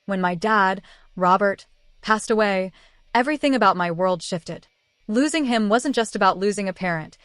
When my dad, Robert, passed away, everything about my world shifted. Losing him wasn't just about losing a parent.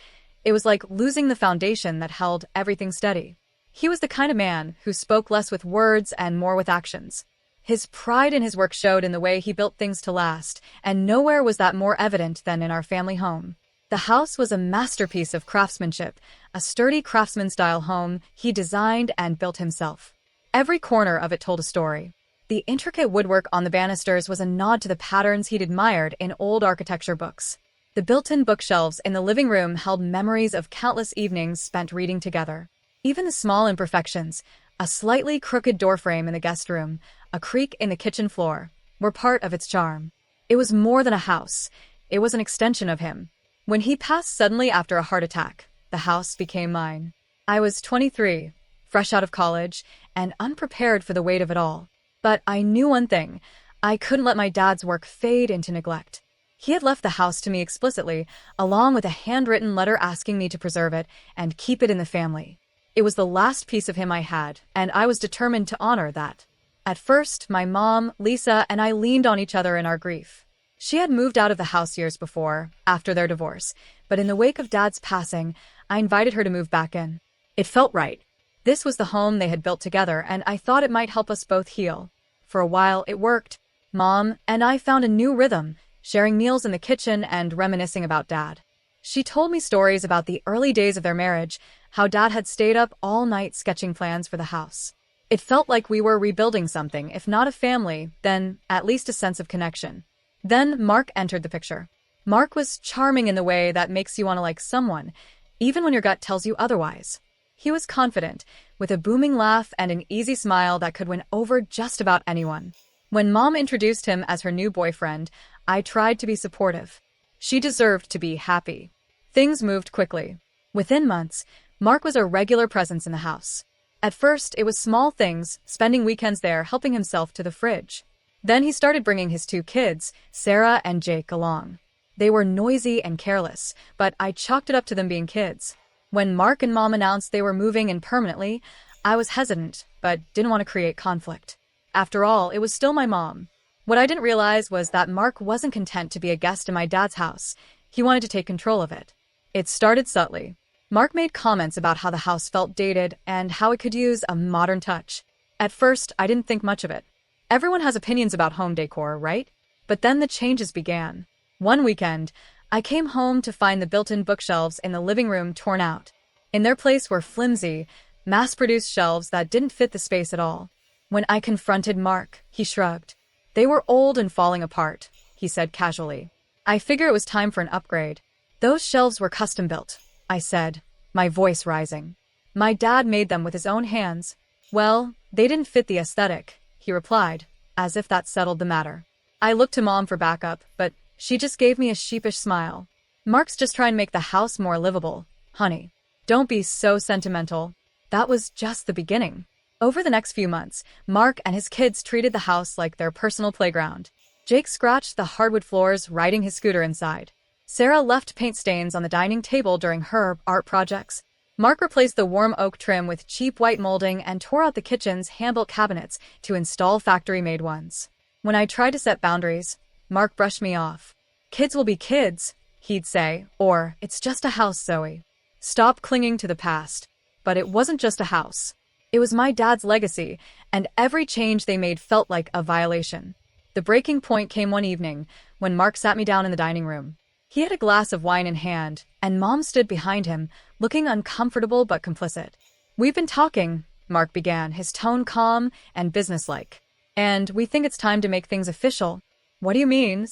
It was like losing the foundation that held everything steady. He was the kind of man who spoke less with words and more with actions. His pride in his work showed in the way he built things to last, and nowhere was that more evident than in our family home. The house was a masterpiece of craftsmanship, a sturdy craftsman-style home he designed and built himself. Every corner of it told a story. The intricate woodwork on the banisters was a nod to the patterns he'd admired in old architecture books. The built-in bookshelves in the living room held memories of countless evenings spent reading together. Even the small imperfections, a slightly crooked doorframe in the guest room, a creak in the kitchen floor, were part of its charm. It was more than a house. It was an extension of him. When he passed suddenly after a heart attack, the house became mine. I was 23, fresh out of college, and unprepared for the weight of it all. But I knew one thing. I couldn't let my dad's work fade into neglect. He had left the house to me explicitly, along with a handwritten letter asking me to preserve it and keep it in the family. It was the last piece of him I had, and I was determined to honor that. At first, my mom, Lisa, and I leaned on each other in our grief. She had moved out of the house years before, after their divorce, but in the wake of Dad's passing, I invited her to move back in. It felt right. This was the home they had built together, and I thought it might help us both heal. For a while, it worked. Mom and I found a new rhythm, sharing meals in the kitchen and reminiscing about Dad. She told me stories about the early days of their marriage, how Dad had stayed up all night sketching plans for the house. It felt like we were rebuilding something, if not a family, then at least a sense of connection. Then Mark entered the picture. Mark was charming in the way that makes you want to like someone, even when your gut tells you otherwise. He was confident, with a booming laugh and an easy smile that could win over just about anyone. When Mom introduced him as her new boyfriend, I tried to be supportive. She deserved to be happy. Things moved quickly. Within months, Mark was a regular presence in the house. At first, it was small things, spending weekends there helping himself to the fridge. Then he started bringing his two kids, Sarah and Jake, along. They were noisy and careless, but I chalked it up to them being kids. When Mark and Mom announced they were moving in permanently, I was hesitant, but didn't want to create conflict. After all, it was still my mom. What I didn't realize was that Mark wasn't content to be a guest in my dad's house. He wanted to take control of it. It started subtly. Mark made comments about how the house felt dated and how it could use a modern touch. At first, I didn't think much of it. Everyone has opinions about home decor, right? But then the changes began. One weekend, I came home to find the built-in bookshelves in the living room torn out. In their place were flimsy, mass-produced shelves that didn't fit the space at all. When I confronted Mark, he shrugged. They were old and falling apart, he said casually. I figure it was time for an upgrade. Those shelves were custom-built, I said, my voice rising. My dad made them with his own hands. Well, they didn't fit the aesthetic, he replied, as if that settled the matter. I looked to Mom for backup, but she just gave me a sheepish smile. Mark's just trying to make the house more livable, honey. Don't be so sentimental. That was just the beginning. Over the next few months, Mark and his kids treated the house like their personal playground. Jake scratched the hardwood floors riding his scooter inside. Sarah left paint stains on the dining table during her art projects. Mark replaced the warm oak trim with cheap white molding and tore out the kitchen's hand-built cabinets to install factory-made ones. When I tried to set boundaries, Mark brushed me off. Kids will be kids, he'd say, or it's just a house, Zoe. Stop clinging to the past. But it wasn't just a house. It was my dad's legacy, and every change they made felt like a violation. The breaking point came one evening, when Mark sat me down in the dining room. He had a glass of wine in hand, and Mom stood behind him, looking uncomfortable but complicit. We've been talking, Mark began, his tone calm and businesslike. And we think it's time to make things official. What do you mean?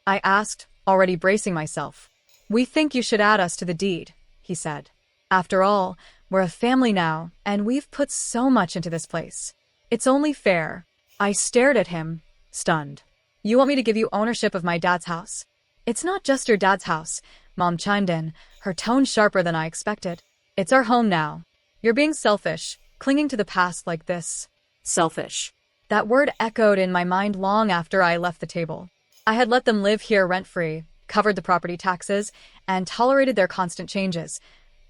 I asked, already bracing myself. We think you should add us to the deed, he said. After all, we're a family now, and we've put so much into this place. It's only fair. I stared at him, stunned. You want me to give you ownership of my dad's house? It's not just your dad's house, Mom chimed in, her tone sharper than I expected. It's our home now. You're being selfish, clinging to the past like this. Selfish. That word echoed in my mind long after I left the table. I had let them live here rent-free, covered the property taxes, and tolerated their constant changes,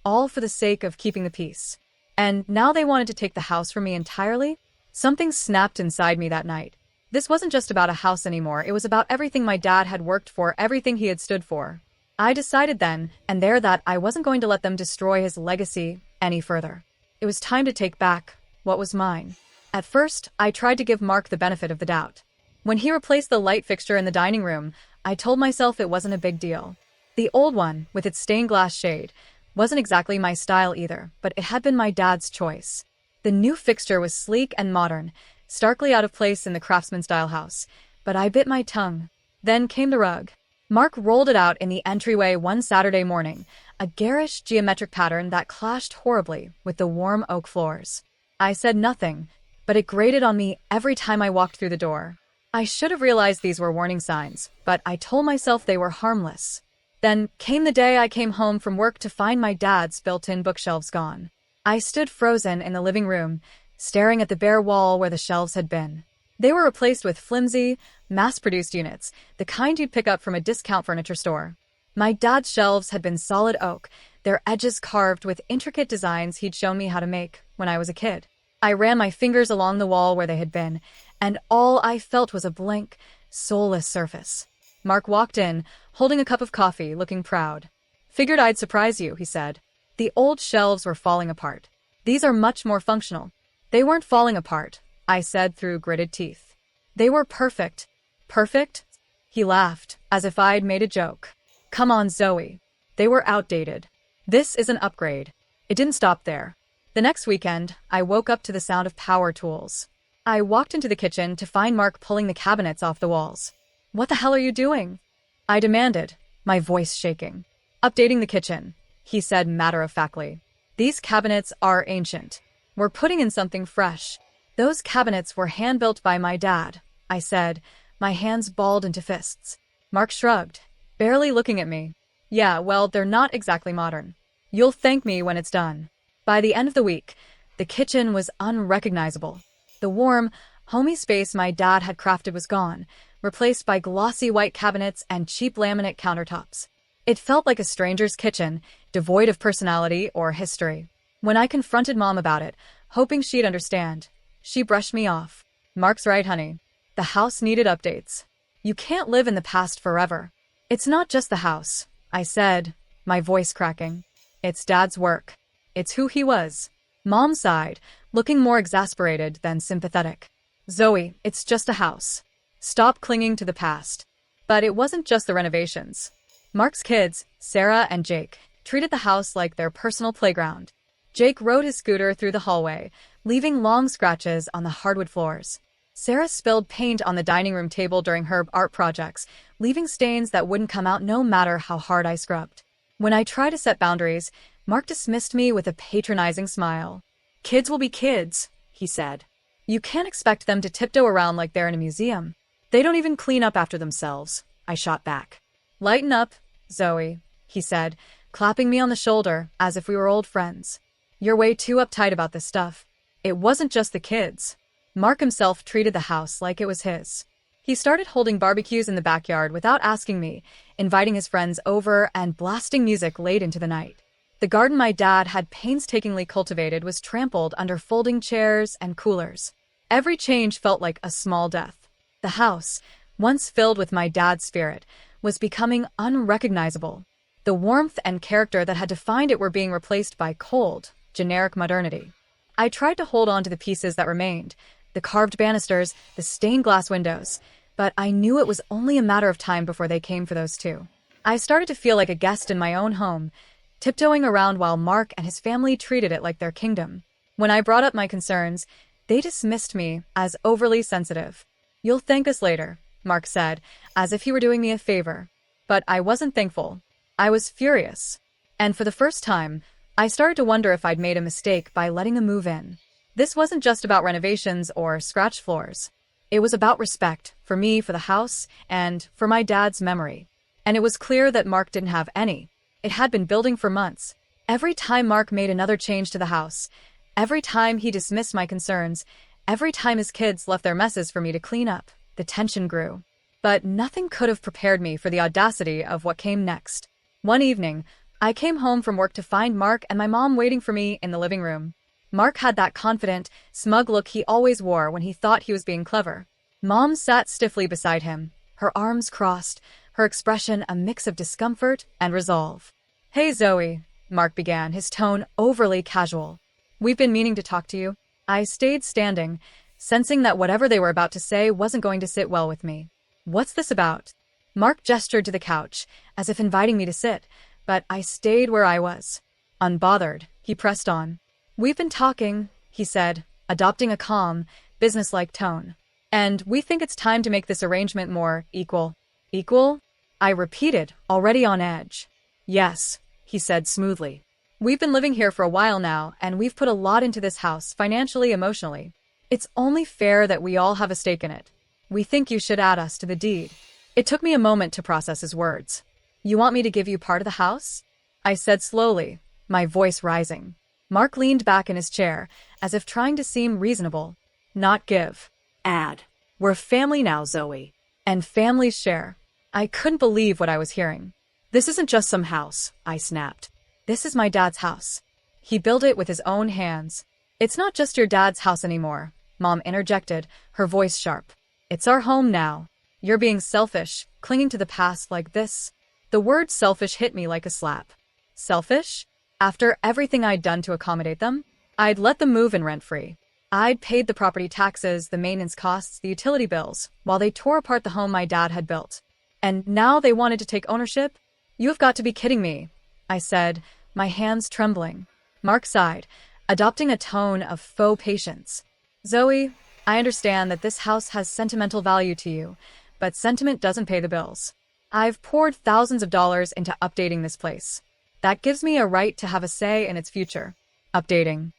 all for the sake of keeping the peace. And now they wanted to take the house from me entirely? Something snapped inside me that night. This wasn't just about a house anymore, it was about everything my dad had worked for, everything he had stood for. I decided then and there that I wasn't going to let them destroy his legacy any further. It was time to take back what was mine. At first, I tried to give Mark the benefit of the doubt. When he replaced the light fixture in the dining room, I told myself it wasn't a big deal. The old one, with its stained glass shade, wasn't exactly my style either, but it had been my dad's choice. The new fixture was sleek and modern, starkly out of place in the craftsman-style house, but I bit my tongue. Then came the rug. Mark rolled it out in the entryway one Saturday morning, a garish geometric pattern that clashed horribly with the warm oak floors. I said nothing, but it grated on me every time I walked through the door. I should have realized these were warning signs, but I told myself they were harmless. Then came the day I came home from work to find my dad's built-in bookshelves gone. I stood frozen in the living room, staring at the bare wall where the shelves had been. They were replaced with flimsy, mass-produced units, the kind you'd pick up from a discount furniture store. My dad's shelves had been solid oak, their edges carved with intricate designs he'd shown me how to make when I was a kid. I ran my fingers along the wall where they had been, and all I felt was a blank, soulless surface. Mark walked in, holding a cup of coffee, looking proud. "Figured I'd surprise you," he said. The old shelves were falling apart. "These are much more functional." "They weren't falling apart," I said through gritted teeth. "They were perfect." "Perfect?" He laughed, as if I'd made a joke. "Come on, Zoe. They were outdated. This is an upgrade." It didn't stop there. The next weekend, I woke up to the sound of power tools. I walked into the kitchen to find Mark pulling the cabinets off the walls. "What the hell are you doing?" I demanded, my voice shaking. "Updating the kitchen," he said matter-of-factly. "These cabinets are ancient. We're putting in something fresh." "Those cabinets were hand-built by my dad," I said, my hands balled into fists. Mark shrugged, barely looking at me. "Yeah, well, they're not exactly modern. You'll thank me when it's done." By the end of the week, the kitchen was unrecognizable. The warm, homey space my dad had crafted was gone, replaced by glossy white cabinets and cheap laminate countertops. It felt like a stranger's kitchen, devoid of personality or history. When I confronted Mom about it, hoping she'd understand, she brushed me off. "Mark's right, honey. The house needed updates. You can't live in the past forever." "It's not just the house," I said, my voice cracking. "It's Dad's work. It's who he was." Mom sighed, looking more exasperated than sympathetic. "Zoe, it's just a house. Stop clinging to the past." But it wasn't just the renovations. Mark's kids, Sarah and Jake, treated the house like their personal playground. Jake rode his scooter through the hallway, leaving long scratches on the hardwood floors. Sarah spilled paint on the dining room table during her art projects, leaving stains that wouldn't come out no matter how hard I scrubbed. When I tried to set boundaries, Mark dismissed me with a patronizing smile. "Kids will be kids," he said. "You can't expect them to tiptoe around like they're in a museum. They don't even clean up after themselves," I shot back. "Lighten up, Zoe," he said, clapping me on the shoulder as if we were old friends. "You're way too uptight about this stuff. It wasn't just the kids." Mark himself treated the house like it was his. He started holding barbecues in the backyard without asking me, inviting his friends over and blasting music late into the night. The garden my dad had painstakingly cultivated was trampled under folding chairs and coolers. Every change felt like a small death. The house, once filled with my dad's spirit, was becoming unrecognizable. The warmth and character that had defined it were being replaced by cold, generic modernity. I tried to hold on to the pieces that remained, the carved banisters, the stained glass windows, but I knew it was only a matter of time before they came for those too. I started to feel like a guest in my own home, tiptoeing around while Mark and his family treated it like their kingdom. When I brought up my concerns, they dismissed me as overly sensitive. "You'll thank us later," Mark said, as if he were doing me a favor. But I wasn't thankful. I was furious. And for the first time, I started to wonder if I'd made a mistake by letting them move in. This wasn't just about renovations or scratch floors. It was about respect, for me, for the house, and for my dad's memory. And it was clear that Mark didn't have any. It had been building for months. Every time Mark made another change to the house, every time he dismissed my concerns, every time his kids left their messes for me to clean up, the tension grew. But nothing could have prepared me for the audacity of what came next. One evening, I came home from work to find Mark and my mom waiting for me in the living room. Mark had that confident, smug look he always wore when he thought he was being clever. Mom sat stiffly beside him, her arms crossed, her expression a mix of discomfort and resolve. "Hey, Zoe," Mark began, his tone overly casual. "We've been meaning to talk to you." I stayed standing, sensing that whatever they were about to say wasn't going to sit well with me. "What's this about?" Mark gestured to the couch, as if inviting me to sit, but I stayed where I was. Unbothered, he pressed on. "We've been talking," he said, adopting a calm, businesslike tone. "And we think it's time to make this arrangement more equal." "Equal?" I repeated, already on edge. "Yes," he said smoothly. "We've been living here for a while now, and we've put a lot into this house, financially, emotionally. It's only fair that we all have a stake in it. We think you should add us to the deed." It took me a moment to process his words. "You want me to give you part of the house?" I said slowly, my voice rising. Mark leaned back in his chair, as if trying to seem reasonable. "Not give. Add. We're family now, Zoe. And families share." I couldn't believe what I was hearing. "This isn't just some house," I snapped. "This is my dad's house. He built it with his own hands." "It's not just your dad's house anymore," Mom interjected, her voice sharp. "It's our home now. You're being selfish, clinging to the past like this." The word selfish hit me like a slap. Selfish? After everything I'd done to accommodate them? I'd let them move in rent-free. I'd paid the property taxes, the maintenance costs, the utility bills, while they tore apart the home my dad had built. And now they wanted to take ownership? "You have got to be kidding me," I said, my hands trembling. Mark sighed, adopting a tone of faux patience. "Zoe, I understand that this house has sentimental value to you, but sentiment doesn't pay the bills. I've poured thousands of dollars into updating this place. That gives me a right to have a say in its future." "Updating?"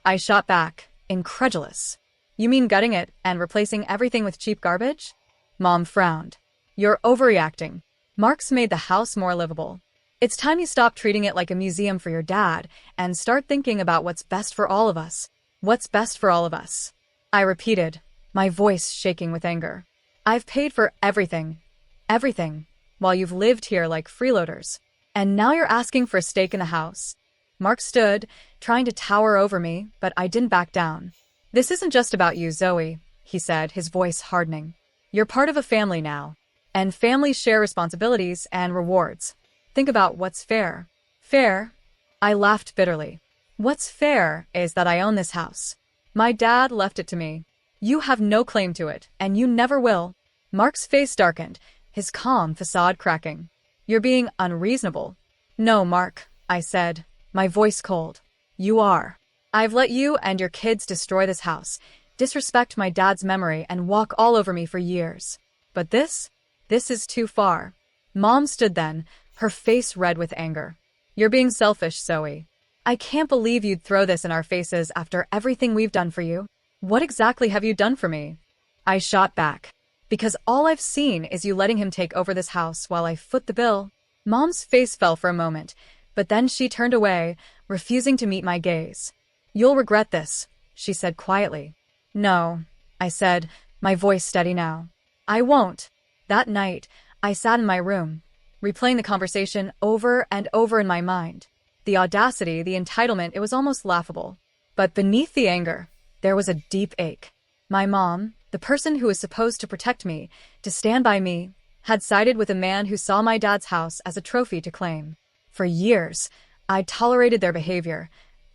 I shot back, incredulous. "You mean gutting it and replacing everything with cheap garbage?" Mom frowned. "You're overreacting. Mark's made the house more livable. It's time you stop treating it like a museum for your dad and start thinking about what's best for all of us." "What's best for all of us?" I repeated, my voice shaking with anger. "I've paid for everything, while you've lived here like freeloaders. And now you're asking for a stake in the house." Mark stood, trying to tower over me, but I didn't back down. "This isn't just about you, Zoe," he said, his voice hardening. "You're part of a family now, and families share responsibilities and rewards. Think about what's fair." "Fair?" I laughed bitterly. "What's fair is that I own this house. My dad left it to me. You have no claim to it, and you never will." Mark's face darkened, his calm facade cracking. "You're being unreasonable." "No, Mark," I said, my voice cold. "You are. I've let you and your kids destroy this house, disrespect my dad's memory, and walk all over me for years. But this is too far." Mom stood then, her face red with anger. "You're being selfish, Zoe. I can't believe you'd throw this in our faces after everything we've done for you. What exactly have you done for me?" I shot back. "Because all I've seen is you letting him take over this house while I foot the bill." Mom's face fell for a moment, but then she turned away, refusing to meet my gaze. "You'll regret this," she said quietly. "No," I said, my voice steady now. "I won't." That night, I sat in my room, replaying the conversation over and over in my mind. The audacity, the entitlement, it was almost laughable. But beneath the anger, there was a deep ache. My mom, the person who was supposed to protect me, to stand by me, had sided with a man who saw my dad's house as a trophy to claim. For years, I'd tolerated their behavior,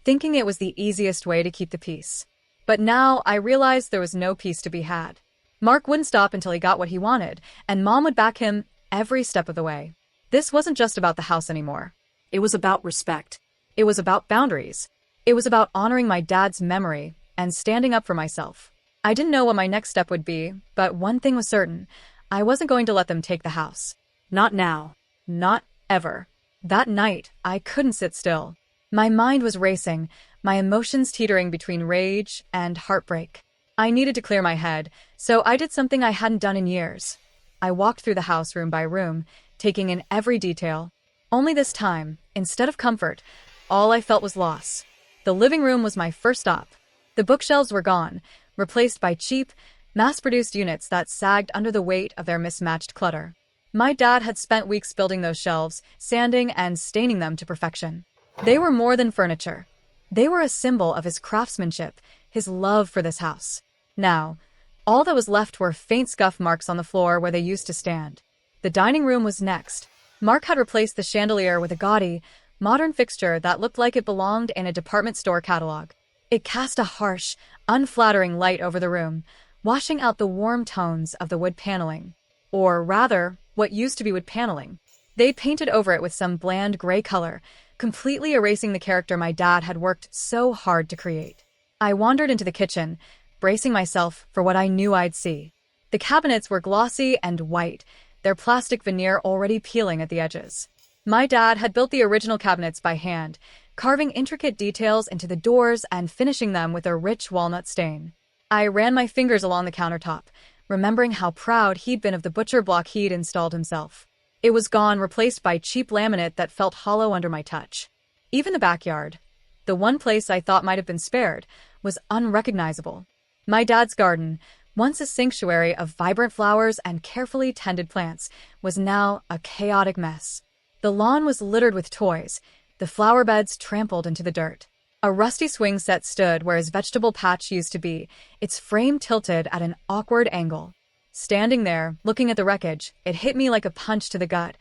thinking it was the easiest way to keep the peace. But now I realized there was no peace to be had. Mark wouldn't stop until he got what he wanted, and Mom would back him every step of the way. This wasn't just about the house anymore. It was about respect. It was about boundaries. It was about honoring my dad's memory and standing up for myself. I didn't know what my next step would be, but one thing was certain. I wasn't going to let them take the house. Not now. Not ever. That night, I couldn't sit still. My mind was racing, my emotions teetering between rage and heartbreak. I needed to clear my head, so I did something I hadn't done in years. I walked through the house room by room, taking in every detail. Only this time, instead of comfort, all I felt was loss. The living room was my first stop. The bookshelves were gone, replaced by cheap, mass-produced units that sagged under the weight of their mismatched clutter. My dad had spent weeks building those shelves, sanding and staining them to perfection. They were more than furniture. They were a symbol of his craftsmanship, his love for this house. Now, All that was left were faint scuff marks on the floor where they used to stand. The dining room was next. Mark had replaced the chandelier with a gaudy, modern fixture that looked like it belonged in a department store catalog. It cast a harsh, unflattering light over the room, washing out the warm tones of the wood paneling. Or rather, what used to be wood paneling. They'd painted over it with some bland gray color, completely erasing the character my dad had worked so hard to create. I wandered into the kitchen, bracing myself for what I knew I'd see. The cabinets were glossy and white, their plastic veneer already peeling at the edges. My dad had built the original cabinets by hand, carving intricate details into the doors and finishing them with a rich walnut stain. I ran my fingers along the countertop, remembering how proud he'd been of the butcher block he'd installed himself. It was gone, replaced by cheap laminate that felt hollow under my touch. Even the backyard, the one place I thought might have been spared, was unrecognizable. My dad's garden, once a sanctuary of vibrant flowers and carefully tended plants, was now a chaotic mess. The lawn was littered with toys, the flower beds trampled into the dirt. A rusty swing set stood where his vegetable patch used to be, its frame tilted at an awkward angle. Standing there, looking at the wreckage, it hit me like a punch to the gut.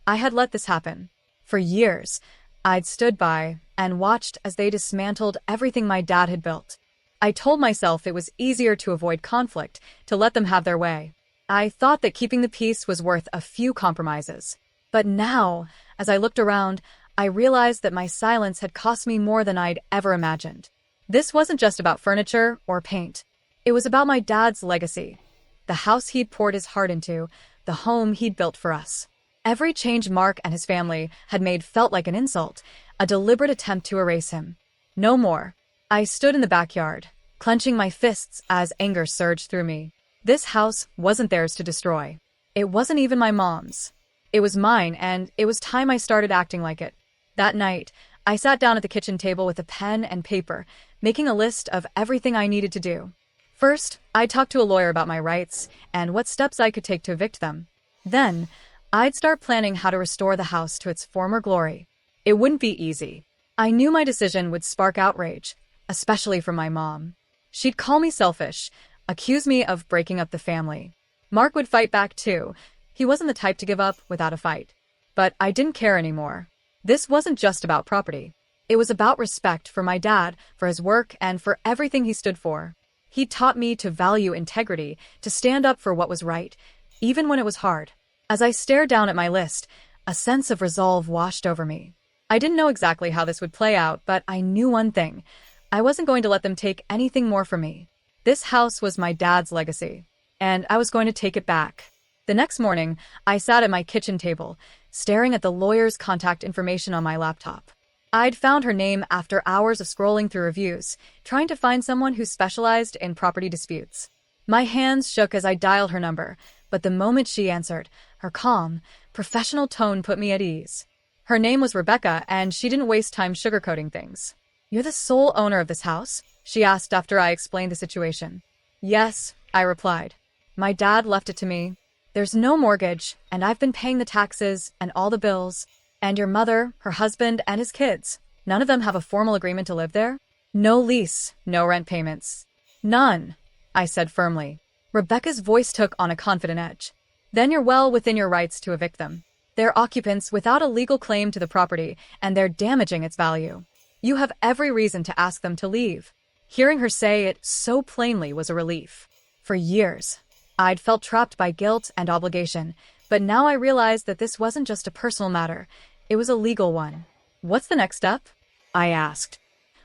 I had let this happen. For years, I'd stood by and watched as they dismantled everything my dad had built. I told myself it was easier to avoid conflict, to let them have their way. I thought that keeping the peace was worth a few compromises. But now, as I looked around, I realized that my silence had cost me more than I'd ever imagined. This wasn't just about furniture or paint. It was about my dad's legacy. The house he'd poured his heart into, the home he'd built for us. Every change Mark and his family had made felt like an insult, a deliberate attempt to erase him. No more. I stood in the backyard, clenching my fists as anger surged through me. This house wasn't theirs to destroy. It wasn't even my mom's. It was mine, and it was time I started acting like it. That night, I sat down at the kitchen table with a pen and paper, making a list of everything I needed to do. First, I talked to a lawyer about my rights and what steps I could take to evict them. Then, I'd start planning how to restore the house to its former glory. It wouldn't be easy. I knew my decision would spark outrage, especially from my mom. She'd call me selfish, accuse me of breaking up the family. Mark would fight back too. He wasn't the type to give up without a fight. But I didn't care anymore. This wasn't just about property. It was about respect for my dad, for his work, and for everything he stood for. He taught me to value integrity, to stand up for what was right, even when it was hard. As I stared down at my list, a sense of resolve washed over me. I didn't know exactly how this would play out, but I knew one thing. I wasn't going to let them take anything more from me. This house was my dad's legacy, and I was going to take it back. The next morning, I sat at my kitchen table, staring at the lawyer's contact information on my laptop. I'd found her name after hours of scrolling through reviews, trying to find someone who specialized in property disputes. My hands shook as I dialed her number, but the moment she answered, her calm, professional tone put me at ease. Her name was Rebecca, and she didn't waste time sugarcoating things. "You're the sole owner of this house?" she asked after I explained the situation. "Yes," I replied. "My dad left it to me. There's no mortgage, and I've been paying the taxes and all the bills. And your mother, her husband, and his kids, none of them have a formal agreement to live there? No lease, no rent payments." "None," I said firmly. Rebecca's voice took on a confident edge. "Then you're well within your rights to evict them. They're occupants without a legal claim to the property, and they're damaging its value. You have every reason to ask them to leave." Hearing her say it so plainly was a relief. For years, I'd felt trapped by guilt and obligation, but now I realized that this wasn't just a personal matter. It was a legal one. "What's the next step?" I asked.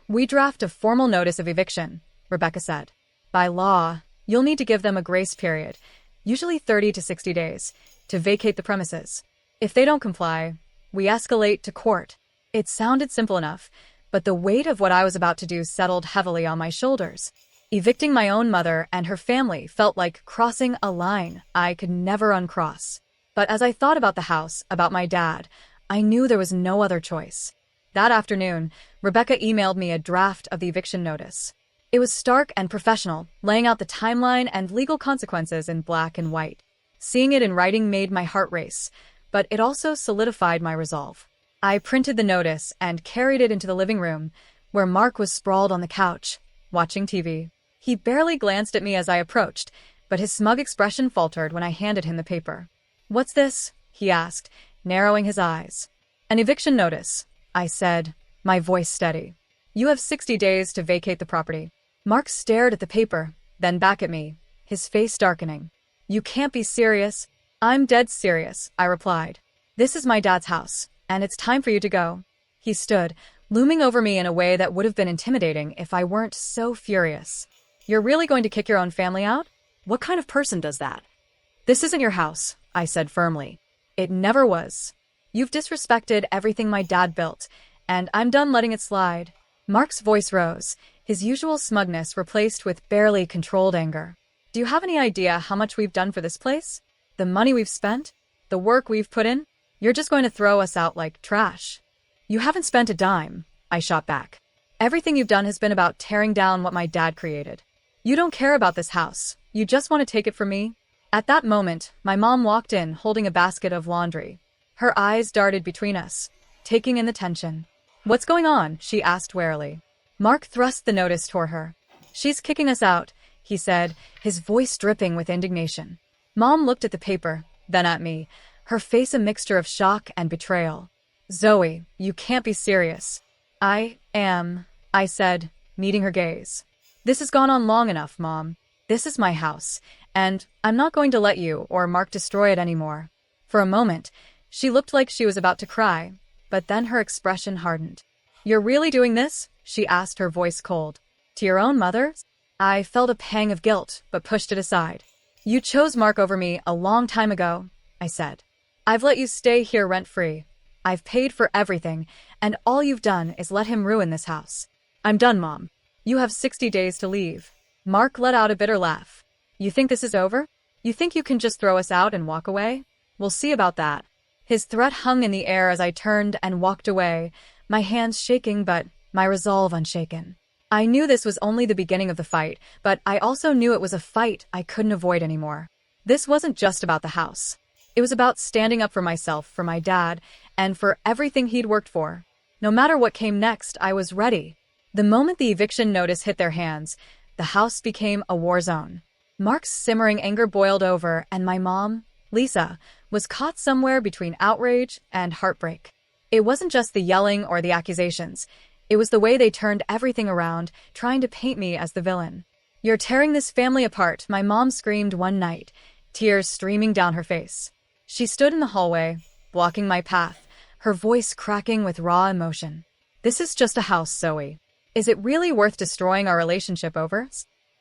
"We draft a formal notice of eviction," Rebecca said. "By law, you'll need to give them a grace period, usually 30 to 60 days, to vacate the premises. If they don't comply, we escalate to court." It sounded simple enough, but the weight of what I was about to do settled heavily on my shoulders. Evicting my own mother and her family felt like crossing a line I could never uncross. But as I thought about the house, about my dad, I knew there was no other choice. That afternoon, Rebecca emailed me a draft of the eviction notice. It was stark and professional, laying out the timeline and legal consequences in black and white. Seeing it in writing made my heart race, but it also solidified my resolve. I printed the notice and carried it into the living room, where Mark was sprawled on the couch, watching TV. He barely glanced at me as I approached, but his smug expression faltered when I handed him the paper. "What's this?" he asked, narrowing his eyes. "An eviction notice," I said, my voice steady. "You have 60 days to vacate the property." Mark stared at the paper, then back at me, his face darkening. "You can't be serious." "I'm dead serious," I replied. "This is my dad's house, and it's time for you to go." He stood, looming over me in a way that would have been intimidating if I weren't so furious. "You're really going to kick your own family out? What kind of person does that?" "This isn't your house," I said firmly. "It never was. You've disrespected everything my dad built, and I'm done letting it slide." Mark's voice rose, his usual smugness replaced with barely controlled anger. "Do you have any idea how much we've done for this place? The money we've spent? The work we've put in? You're just going to throw us out like trash." "You haven't spent a dime," I shot back. "Everything you've done has been about tearing down what my dad created. You don't care about this house. You just want to take it from me." At that moment, my mom walked in holding a basket of laundry. Her eyes darted between us, taking in the tension. "What's going on?" she asked warily. Mark thrust the notice toward her. "She's kicking us out," he said, his voice dripping with indignation. Mom looked at the paper, then at me, her face a mixture of shock and betrayal. "Zoe, you can't be serious." "I am," I said, meeting her gaze. "This has gone on long enough, Mom. This is my house, and I'm not going to let you or Mark destroy it anymore." For a moment, she looked like she was about to cry, but then her expression hardened. "You're really doing this?" she asked, her voice cold. "To your own mother?" I felt a pang of guilt, but pushed it aside. "You chose Mark over me a long time ago," I said. "I've let you stay here rent-free. I've paid for everything, and all you've done is let him ruin this house. I'm done, Mom. You have 60 days to leave." Mark let out a bitter laugh. "You think this is over? You think you can just throw us out and walk away? We'll see about that." His threat hung in the air as I turned and walked away, my hands shaking but my resolve unshaken. I knew this was only the beginning of the fight, but I also knew it was a fight I couldn't avoid anymore. This wasn't just about the house. It was about standing up for myself, for my dad, and for everything he'd worked for. No matter what came next, I was ready. The moment the eviction notice hit their hands, the house became a war zone. Mark's simmering anger boiled over, and my mom, Lisa, was caught somewhere between outrage and heartbreak. It wasn't just the yelling or the accusations. It was the way they turned everything around, trying to paint me as the villain. "You're tearing this family apart," my mom screamed one night, tears streaming down her face. She stood in the hallway, blocking my path, her voice cracking with raw emotion. "This is just a house, Zoe. Is it really worth destroying our relationship over?"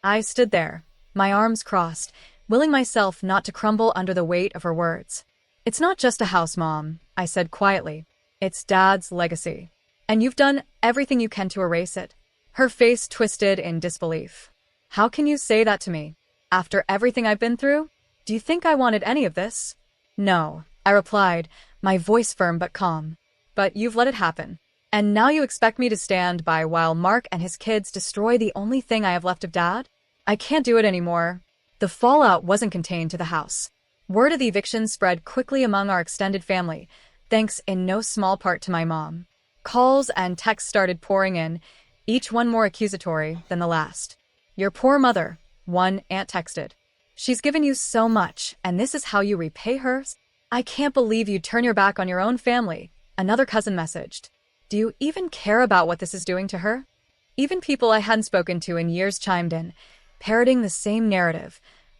I stood there, my arms crossed, willing myself not to crumble under the weight of her words. "It's not just a house, Mom," I said quietly. "It's Dad's legacy. And you've done everything you can to erase it." Her face twisted in disbelief. "How can you say that to me? After everything I've been through? Do you think I wanted any of this?" "No," I replied, my voice firm but calm. "But you've let it happen. And now you expect me to stand by while Mark and his kids destroy the only thing I have left of Dad? I can't do it anymore." The fallout wasn't contained to the house. Word of the eviction spread quickly among our extended family, thanks in no small part to my mom. Calls and texts started pouring in, each one more accusatory than the last. "Your poor mother," one aunt texted. "She's given you so much, and this is how you repay her? I can't believe you turn your back on your own family," another cousin messaged. "Do you even care about what this is doing to her?" Even people I hadn't spoken to in years chimed in, parroting the same narrative.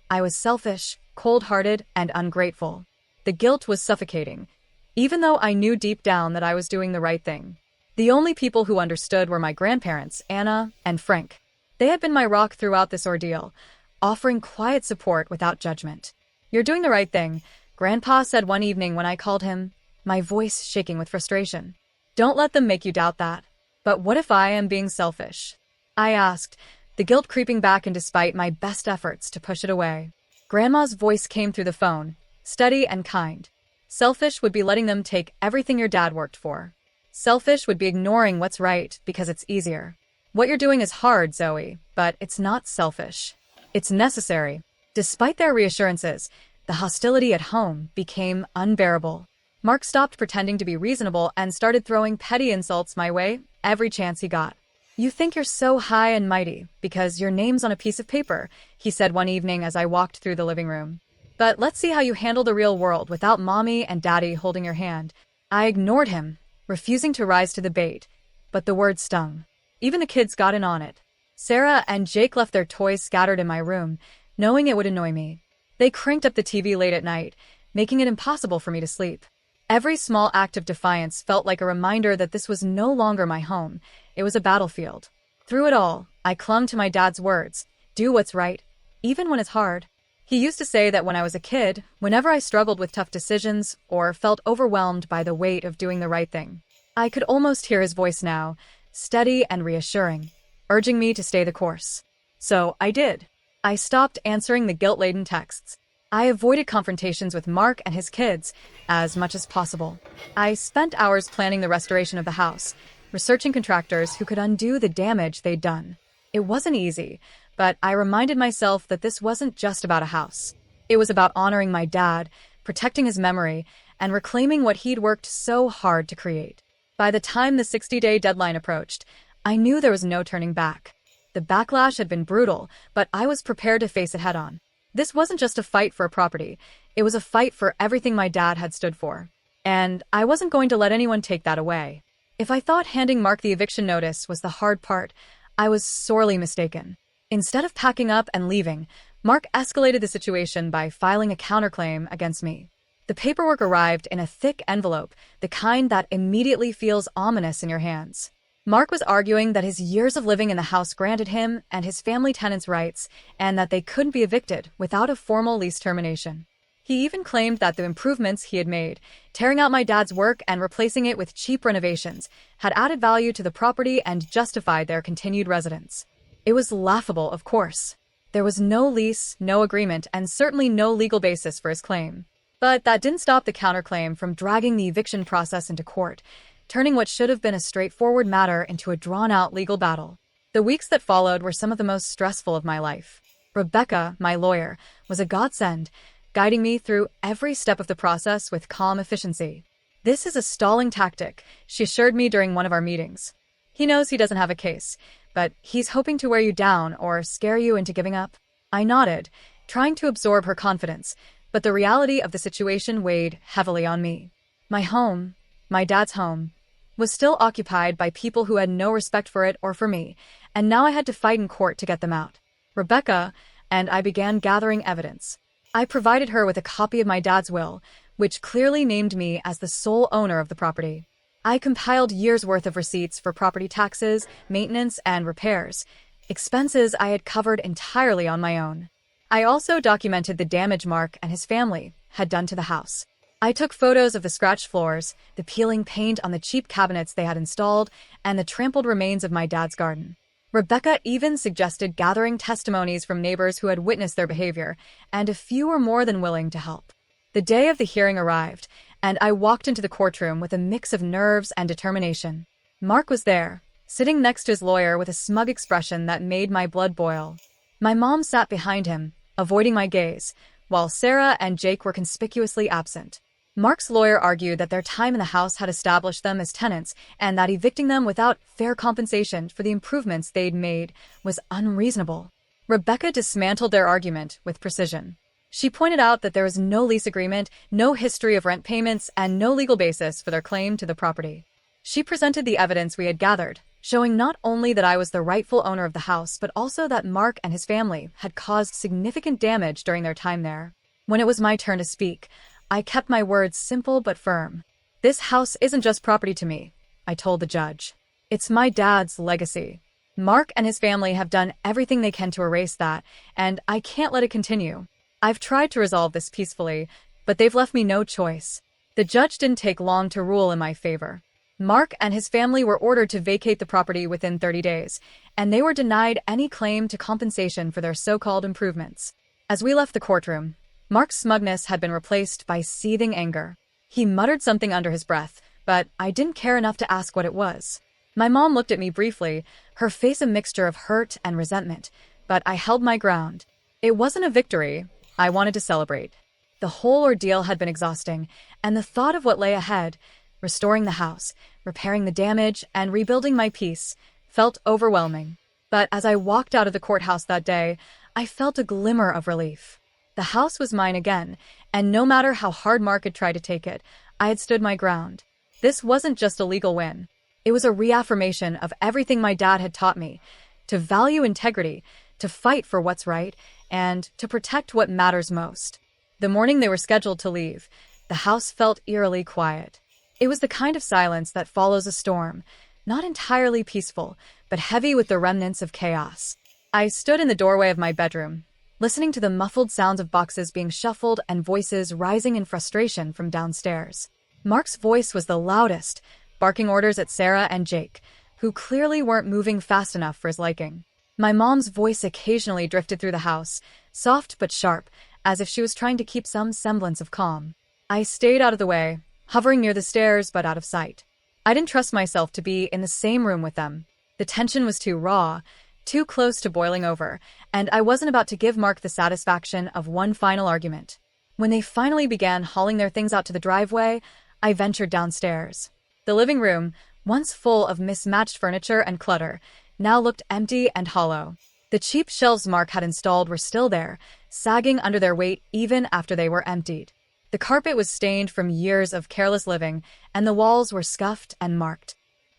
I was selfish, cold-hearted, and ungrateful. The guilt was suffocating, even though I knew deep down that I was doing the right thing. The only people who understood were my grandparents, Anna and Frank. They had been my rock throughout this ordeal, offering quiet support without judgment. "You're doing the right thing," Grandpa said one evening when I called him, my voice shaking with frustration. "Don't let them make you doubt that." "But what if I am being selfish?" I asked, the guilt creeping back in despite my best efforts to push it away. Grandma's voice came through the phone, steady and kind. "Selfish would be letting them take everything your dad worked for. Selfish would be ignoring what's right because it's easier. What you're doing is hard, Zoe, but it's not selfish. It's necessary." Despite their reassurances, the hostility at home became unbearable. Mark stopped pretending to be reasonable and started throwing petty insults my way every chance he got. "You think you're so high and mighty because your name's on a piece of paper," he said one evening as I walked through the living room. "But let's see how you handle the real world without mommy and daddy holding your hand." I ignored him, refusing to rise to the bait, but the words stung. Even the kids got in on it. Sarah and Jake left their toys scattered in my room, knowing it would annoy me. They cranked up the TV late at night, making it impossible for me to sleep. Every small act of defiance felt like a reminder that this was no longer my home. It was a battlefield. Through it all, I clung to my dad's words, "Do what's right, even when it's hard." He used to say that when I was a kid, whenever I struggled with tough decisions or felt overwhelmed by the weight of doing the right thing, I could almost hear his voice now, steady and reassuring, urging me to stay the course. So I did. I stopped answering the guilt-laden texts. I avoided confrontations with Mark and his kids as much as possible. I spent hours planning the restoration of the house, researching contractors who could undo the damage they'd done. It wasn't easy, but I reminded myself that this wasn't just about a house. It was about honoring my dad, protecting his memory, and reclaiming what he'd worked so hard to create. By the time the 60-day deadline approached, I knew there was no turning back. The backlash had been brutal, but I was prepared to face it head-on. This wasn't just a fight for a property, it was a fight for everything my dad had stood for. And I wasn't going to let anyone take that away. If I thought handing Mark the eviction notice was the hard part, I was sorely mistaken. Instead of packing up and leaving, Mark escalated the situation by filing a counterclaim against me. The paperwork arrived in a thick envelope, the kind that immediately feels ominous in your hands. Mark was arguing that his years of living in the house granted him and his family tenants rights, and that they couldn't be evicted without a formal lease termination. He even claimed that the improvements he had made, tearing out my dad's work and replacing it with cheap renovations, had added value to the property and justified their continued residence. It was laughable, of course. There was no lease, no agreement, and certainly no legal basis for his claim. But that didn't stop the counterclaim from dragging the eviction process into court, turning what should have been a straightforward matter into a drawn-out legal battle. The weeks that followed were some of the most stressful of my life. Rebecca, my lawyer, was a godsend, guiding me through every step of the process with calm efficiency. "This is a stalling tactic," she assured me during one of our meetings. "He knows he doesn't have a case, but he's hoping to wear you down or scare you into giving up." I nodded, trying to absorb her confidence, but the reality of the situation weighed heavily on me. My home, my dad's home, was still occupied by people who had no respect for it or for me, and now I had to fight in court to get them out. Rebecca and I began gathering evidence. I provided her with a copy of my dad's will, which clearly named me as the sole owner of the property. I compiled years' worth of receipts for property taxes, maintenance, and repairs, expenses I had covered entirely on my own. I also documented the damage Mark and his family had done to the house. I took photos of the scratched floors, the peeling paint on the cheap cabinets they had installed, and the trampled remains of my dad's garden. Rebecca even suggested gathering testimonies from neighbors who had witnessed their behavior, and a few were more than willing to help. The day of the hearing arrived, and I walked into the courtroom with a mix of nerves and determination. Mark was there, sitting next to his lawyer with a smug expression that made my blood boil. My mom sat behind him, avoiding my gaze, while Sarah and Jake were conspicuously absent. Mark's lawyer argued that their time in the house had established them as tenants and that evicting them without fair compensation for the improvements they'd made was unreasonable. Rebecca dismantled their argument with precision. She pointed out that there was no lease agreement, no history of rent payments, and no legal basis for their claim to the property. She presented the evidence we had gathered, showing not only that I was the rightful owner of the house, but also that Mark and his family had caused significant damage during their time there. When it was my turn to speak, I kept my words simple but firm. "This house isn't just property to me," I told the judge. "It's my dad's legacy. Mark and his family have done everything they can to erase that, and I can't let it continue. I've tried to resolve this peacefully, but they've left me no choice." The judge didn't take long to rule in my favor. Mark and his family were ordered to vacate the property within 30 days, and they were denied any claim to compensation for their so-called improvements. As we left the courtroom, Mark's smugness had been replaced by seething anger. He muttered something under his breath, but I didn't care enough to ask what it was. My mom looked at me briefly, her face a mixture of hurt and resentment, but I held my ground. It wasn't a victory. I wanted to celebrate. The whole ordeal had been exhausting, and the thought of what lay ahead, restoring the house, repairing the damage, and rebuilding my peace, felt overwhelming. But as I walked out of the courthouse that day, I felt a glimmer of relief. The house was mine again, and no matter how hard Mark had tried to take it, I had stood my ground. This wasn't just a legal win. It was a reaffirmation of everything my dad had taught me: to value integrity, to fight for what's right, and to protect what matters most. The morning they were scheduled to leave, the house felt eerily quiet. It was the kind of silence that follows a storm, not entirely peaceful, but heavy with the remnants of chaos. I stood in the doorway of my bedroom, listening to the muffled sounds of boxes being shuffled and voices rising in frustration from downstairs. Mark's voice was the loudest, barking orders at Sarah and Jake, who clearly weren't moving fast enough for his liking. My mom's voice occasionally drifted through the house, soft but sharp, as if she was trying to keep some semblance of calm. I stayed out of the way, hovering near the stairs but out of sight. I didn't trust myself to be in the same room with them. The tension was too raw, too close to boiling over, and I wasn't about to give Mark the satisfaction of one final argument. When they finally began hauling their things out to the driveway, I ventured downstairs. The living room, once full of mismatched furniture and clutter, now looked empty and hollow. The cheap shelves Mark had installed were still there, sagging under their weight even after they were emptied. The carpet was stained from years of careless living, and the walls were scuffed and marked.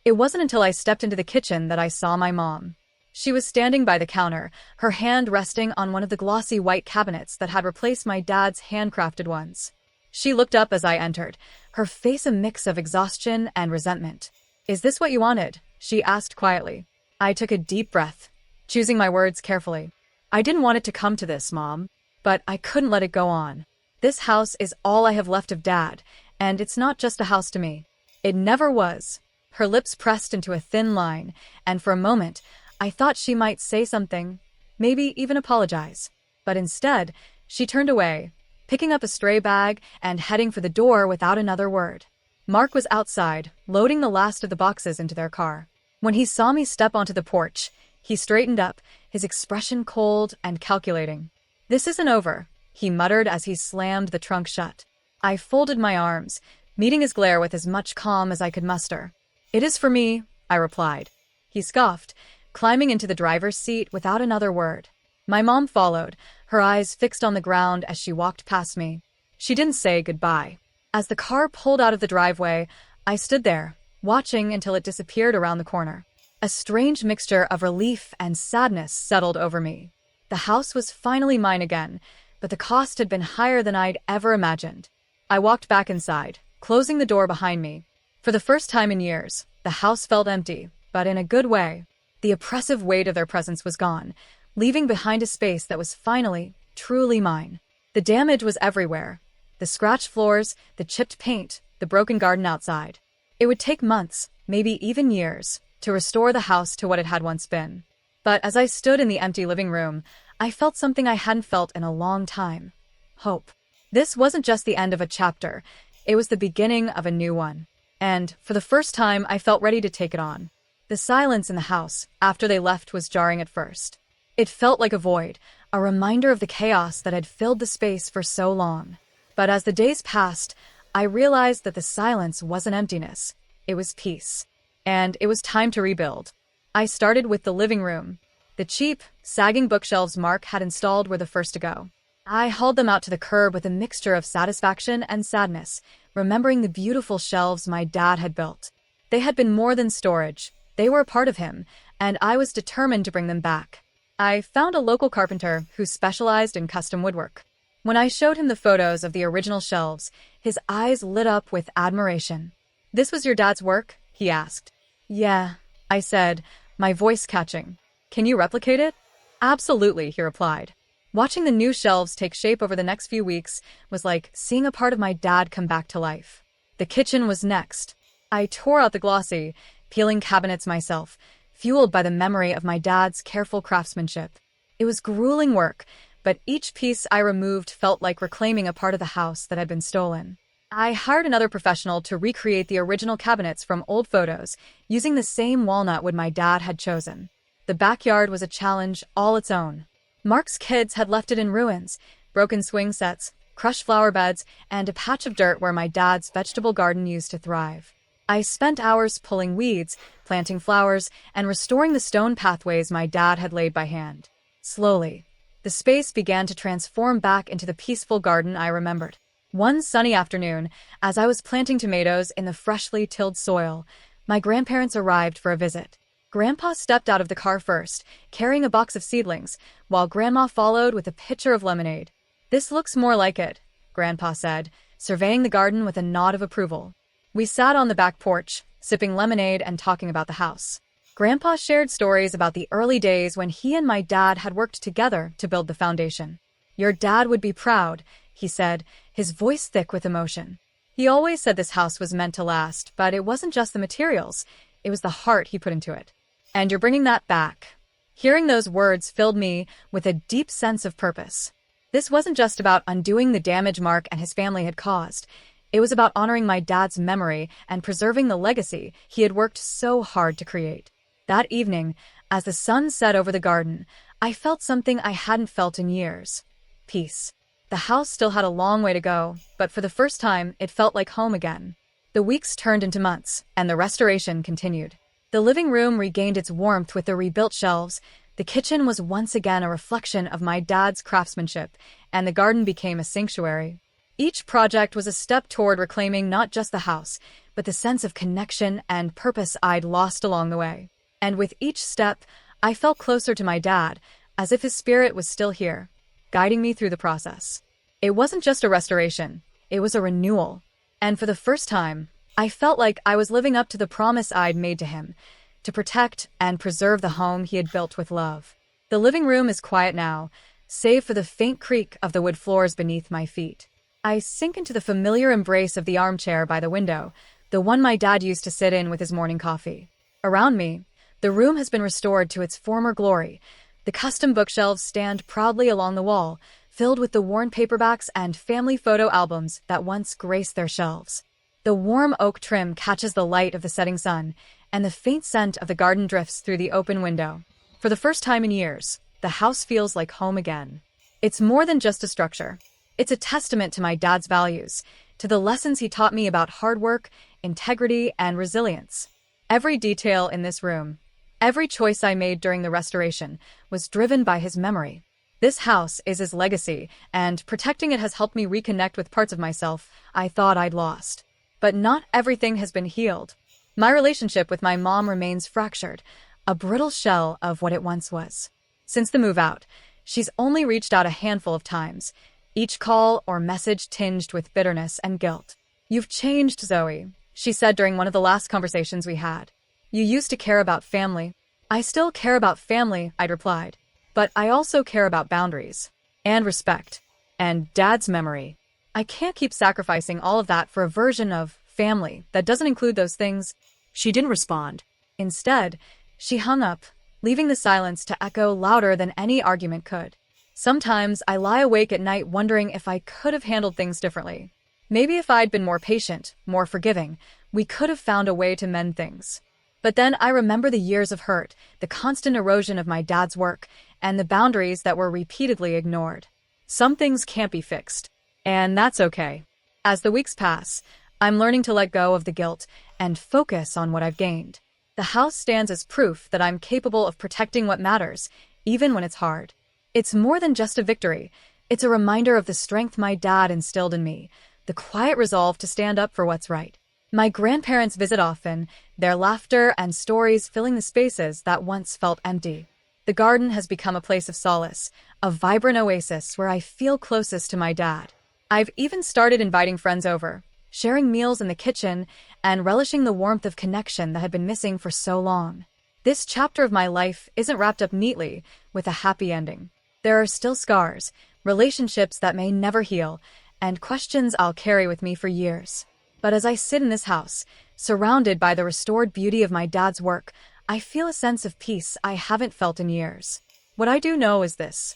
It wasn't until I stepped into the kitchen that I saw my mom. She was standing by the counter, her hand resting on one of the glossy white cabinets that had replaced my dad's handcrafted ones. She looked up as I entered, her face a mix of exhaustion and resentment. "Is this what you wanted?" she asked quietly. I took a deep breath, choosing my words carefully. "I didn't want it to come to this, Mom, but I couldn't let it go on. This house is all I have left of Dad, and it's not just a house to me. It never was." Her lips pressed into a thin line, and for a moment, I thought she might say something, maybe even apologize. But instead, she turned away, picking up a stray bag and heading for the door without another word. Mark was outside, loading the last of the boxes into their car. When he saw me step onto the porch, he straightened up, his expression cold and calculating. "This isn't over," he muttered as he slammed the trunk shut. I folded my arms, meeting his glare with as much calm as I could muster. "It is for me," I replied. He scoffed, climbing into the driver's seat without another word. My mom followed, her eyes fixed on the ground as she walked past me. She didn't say goodbye. As the car pulled out of the driveway, I stood there, watching until it disappeared around the corner. A strange mixture of relief and sadness settled over me. The house was finally mine again, but the cost had been higher than I'd ever imagined. I walked back inside, closing the door behind me. For the first time in years, the house felt empty, but in a good way. The oppressive weight of their presence was gone, leaving behind a space that was finally, truly mine. The damage was everywhere. The scratched floors, the chipped paint, the broken garden outside. It would take months, maybe even years, to restore the house to what it had once been. But as I stood in the empty living room, I felt something I hadn't felt in a long time. Hope. This wasn't just the end of a chapter, it was the beginning of a new one. And, for the first time, I felt ready to take it on. The silence in the house, after they left, was jarring at first. It felt like a void, a reminder of the chaos that had filled the space for so long. But as the days passed, I realized that the silence wasn't emptiness, it was peace. And it was time to rebuild. I started with the living room. The cheap, sagging bookshelves Mark had installed were the first to go. I hauled them out to the curb with a mixture of satisfaction and sadness, remembering the beautiful shelves my dad had built. They had been more than storage. They were a part of him, and I was determined to bring them back. I found a local carpenter who specialized in custom woodwork. When I showed him the photos of the original shelves, his eyes lit up with admiration. "This was your dad's work?" he asked. "Yeah," I said, my voice catching. "Can you replicate it?" "Absolutely," he replied. Watching the new shelves take shape over the next few weeks was like seeing a part of my dad come back to life. The kitchen was next. I tore out the glossy, peeling cabinets myself, fueled by the memory of my dad's careful craftsmanship. It was grueling work, but each piece I removed felt like reclaiming a part of the house that had been stolen. I hired another professional to recreate the original cabinets from old photos, using the same walnut wood my dad had chosen. The backyard was a challenge all its own. Mark's kids had left it in ruins, broken swing sets, crushed flower beds, and a patch of dirt where my dad's vegetable garden used to thrive. I spent hours pulling weeds, planting flowers, and restoring the stone pathways my dad had laid by hand. Slowly, the space began to transform back into the peaceful garden I remembered. One sunny afternoon, as I was planting tomatoes in the freshly tilled soil, my grandparents arrived for a visit. Grandpa stepped out of the car first, carrying a box of seedlings, while Grandma followed with a pitcher of lemonade. "This looks more like it," Grandpa said, surveying the garden with a nod of approval. We sat on the back porch, sipping lemonade and talking about the house. Grandpa shared stories about the early days when he and my dad had worked together to build the foundation. "Your dad would be proud," he said, his voice thick with emotion. He always said this house was meant to last, but it wasn't just the materials, it was the heart he put into it. "And you're bringing that back." Hearing those words filled me with a deep sense of purpose. This wasn't just about undoing the damage Mark and his family had caused. It was about honoring my dad's memory and preserving the legacy he had worked so hard to create. That evening, as the sun set over the garden, I felt something I hadn't felt in years. Peace. The house still had a long way to go, but for the first time, it felt like home again. The weeks turned into months, and the restoration continued. The living room regained its warmth with the rebuilt shelves. The kitchen was once again a reflection of my dad's craftsmanship, and the garden became a sanctuary. Each project was a step toward reclaiming not just the house, but the sense of connection and purpose I'd lost along the way. And with each step, I felt closer to my dad, as if his spirit was still here, guiding me through the process. It wasn't just a restoration, it was a renewal. And for the first time, I felt like I was living up to the promise I'd made to him, to protect and preserve the home he had built with love. The living room is quiet now, save for the faint creak of the wood floors beneath my feet. I sink into the familiar embrace of the armchair by the window, the one my dad used to sit in with his morning coffee. Around me, the room has been restored to its former glory. The custom bookshelves stand proudly along the wall, filled with the worn paperbacks and family photo albums that once graced their shelves. The warm oak trim catches the light of the setting sun, and the faint scent of the garden drifts through the open window. For the first time in years, the house feels like home again. It's more than just a structure. It's a testament to my dad's values, to the lessons he taught me about hard work, integrity, and resilience. Every detail in this room, every choice I made during the restoration, was driven by his memory. This house is his legacy, and protecting it has helped me reconnect with parts of myself I thought I'd lost. But not everything has been healed. My relationship with my mom remains fractured, a brittle shell of what it once was. Since the move out, she's only reached out a handful of times, each call or message tinged with bitterness and guilt. "You've changed, Zoe," she said during one of the last conversations we had. "You used to care about family." "I still care about family," I'd replied. "But I also care about boundaries. And respect. And Dad's memory. I can't keep sacrificing all of that for a version of family that doesn't include those things." She didn't respond. Instead, she hung up, leaving the silence to echo louder than any argument could. Sometimes I lie awake at night wondering if I could have handled things differently. Maybe if I'd been more patient, more forgiving, we could have found a way to mend things. But then I remember the years of hurt, the constant erosion of my dad's work, and the boundaries that were repeatedly ignored. Some things can't be fixed, and that's okay. As the weeks pass, I'm learning to let go of the guilt and focus on what I've gained. The house stands as proof that I'm capable of protecting what matters, even when it's hard. It's more than just a victory. It's a reminder of the strength my dad instilled in me, the quiet resolve to stand up for what's right. My grandparents visit often, their laughter and stories filling the spaces that once felt empty. The garden has become a place of solace, a vibrant oasis where I feel closest to my dad. I've even started inviting friends over, sharing meals in the kitchen, and relishing the warmth of connection that had been missing for so long. This chapter of my life isn't wrapped up neatly with a happy ending. There are still scars, relationships that may never heal, and questions I'll carry with me for years. But as I sit in this house, surrounded by the restored beauty of my dad's work, I feel a sense of peace I haven't felt in years. What I do know is this: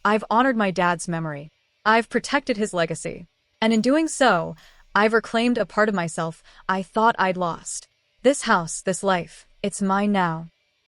I've honored my dad's memory. I've protected his legacy. And in doing so, I've reclaimed a part of myself I thought I'd lost. This house, this life, it's mine now.